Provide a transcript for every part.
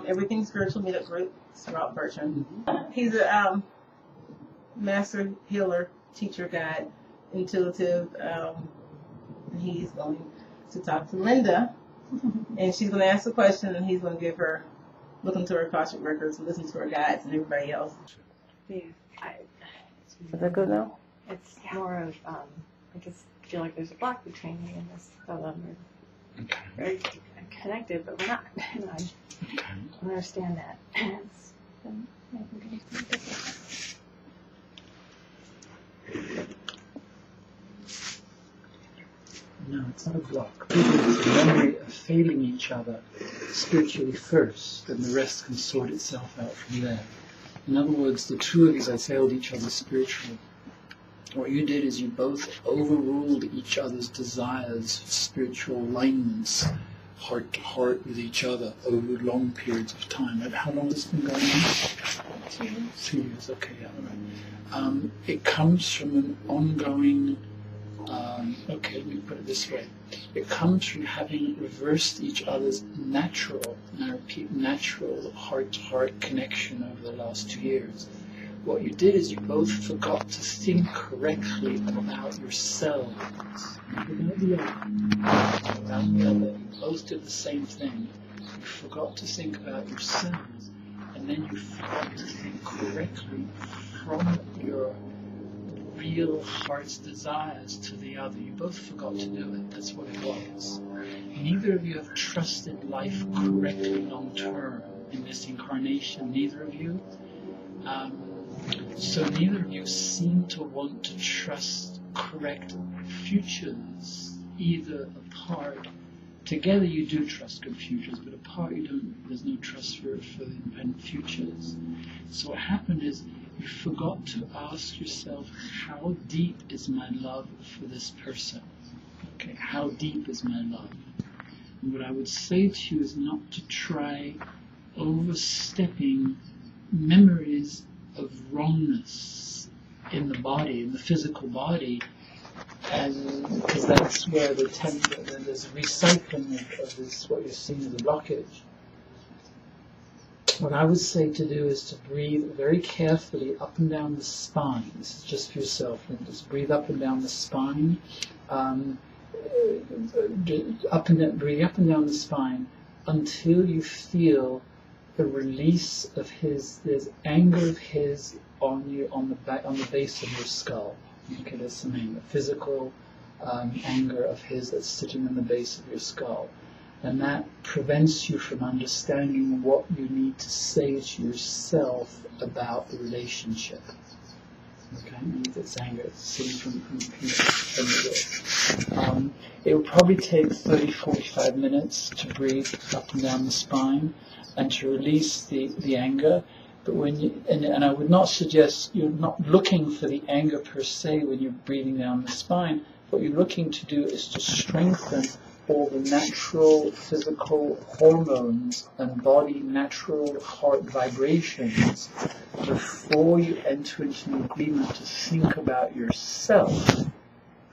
Everything Spiritual Meetup Group. It's Raoult Bertrand. He's a master healer, teacher, guide, intuitive. He's going to talk to Linda, and she's going to ask a question, and he's going to give her, look into her Akashic records, and listen to her guides and everybody else. Yeah, Is that good now? it's more of, I just feel like there's a block between me and this fellow. We're very connected, but we're not. And I don't understand that. It's been making things difficult. No, it's not a block. It's a memory of failing each other spiritually first, and the rest can sort itself out from there. In other words, the two of you had failed each other spiritually. What you did is you both overruled each other's desires for spiritual alignments, heart to heart with each other over long periods of time. And how long has this been going on? 2 years. 2 years, okay, yeah, right. It comes from an ongoing, okay, let me put it this way. It comes from having reversed each other's natural, and I repeat, natural heart-to-heart connection over the last 2 years. What you did is you both forgot to think correctly about yourselves. Without the other, you both did the same thing. You forgot to think about yourselves, and then you forgot to think correctly from your real heart's desires to the other. You both forgot to do it. That's what it was. Neither of you have trusted life correctly long term in this incarnation. Neither of you. So neither of you seem to want to trust correct futures, either apart. Together you do trust good futures, but apart you don't. There's no trust for the independent futures. So what happened is you forgot to ask yourself, how deep is my love for this person? Okay, how deep is my love? And what I would say to you is not to try overstepping memories of wrongness in the body, in the physical body, and because that's where there's recycling of this, what you're seeing as a blockage. What I would say to do is to breathe very carefully up and down the spine. This is just for yourself, and just breathe up and down the spine. Breathe up and down the spine until you feel the release of there's anger of his on you on the base of your skull. Okay, there's some anger, physical anger of his that's sitting on the base of your skull, and that prevents you from understanding what you need to say to yourself about the relationship. Okay, it's anger. It's sitting from the it will probably take 30-45 minutes to breathe up and down the spine and to release the anger. But when you, and I would not suggest, you're not looking for the anger per se when you're breathing down the spine. What you're looking to do is to strengthen all the natural physical hormones and body natural heart vibrations before you enter into an agreement to think about yourself.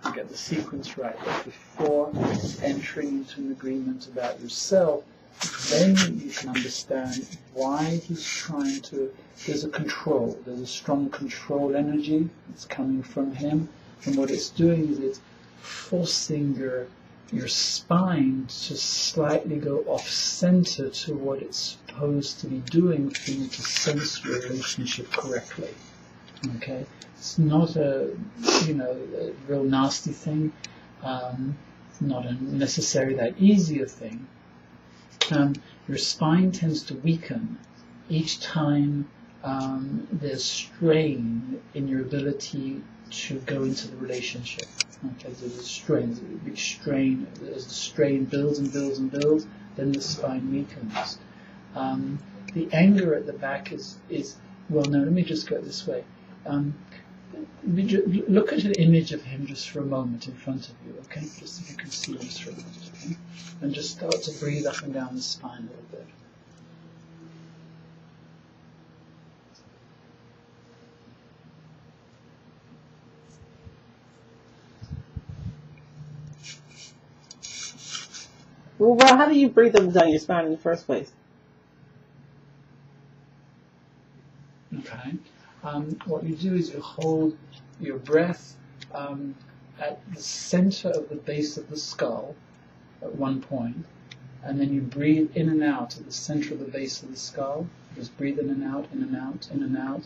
You get the sequence right, but before entering into an agreement about yourself, then you can understand why he's trying to. There's a strong control energy that's coming from him, and what it's doing is it's forcing your spine to slightly go off center to what it's supposed to be doing for you to sense your relationship correctly. Okay, it's not a real nasty thing, not a necessarily that easy a thing. Your spine tends to weaken each time there's strain in your ability to go into the relationship. Okay, there's a strain, there's a big strain. As the strain builds and builds and builds, then the spine weakens. The anger at the back is well. No, let me just go this way. Look at an image of him just for a moment in front of you, okay? Just if you can see him for a moment, okay? And just start to breathe up and down the spine a little bit. Well, how do you breathe up and down your spine in the first place? Okay. What you do is you hold your breath at the center of the base of the skull at one point, and then you breathe in and out at the center of the base of the skull. Just breathe in and out, in and out, in and out.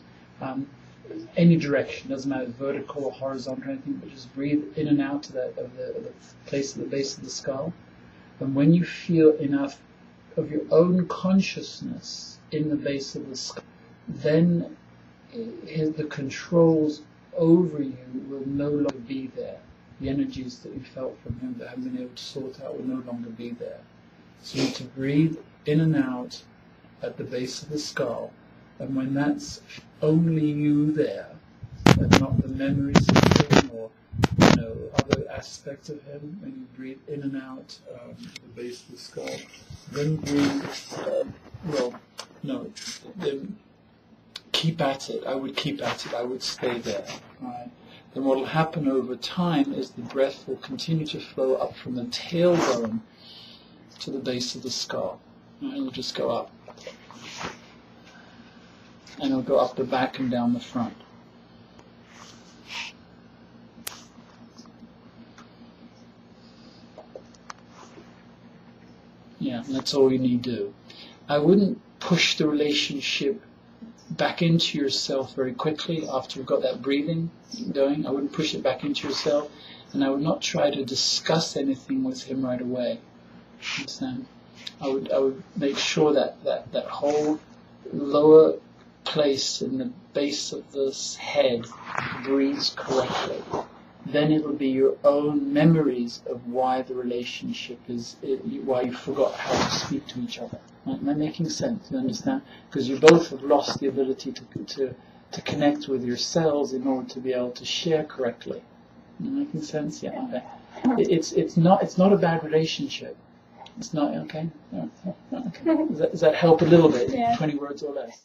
Any direction, doesn't matter, vertical or horizontal or anything, but just breathe in and out of the place at the base of the skull. And when you feel enough of your own consciousness in the base of the skull, then the controls over you will no longer be there. The energies that you felt from him that haven't been able to sort out will no longer be there. So you need to breathe in and out at the base of the skull, and when that's only you there, and not the memories of him or other aspects of him, when you breathe in and out the base of the skull, then breathe. Then keep at it. I would keep at it. I would stay there. Right? Then what will happen over time is the breath will continue to flow up from the tailbone to the base of the skull. Right? It will just go up. And it'll go up the back and down the front. Yeah, that's all you need to do. I wouldn't push the relationship back into yourself very quickly after you've got that breathing going. I wouldn't push it back into yourself, and I would not try to discuss anything with him right away. Understand? I would make sure that whole lower place in the base of this head breathes correctly. Then it will be your own memories of why the relationship why you forgot how to speak to each other. Am I making sense? You understand? Because you both have lost the ability to connect with yourselves in order to be able to share correctly. Am I making sense? Yeah. Okay. It's not a bad relationship. It's not okay. Okay. Does that help a little bit? Yeah. 20 words or less.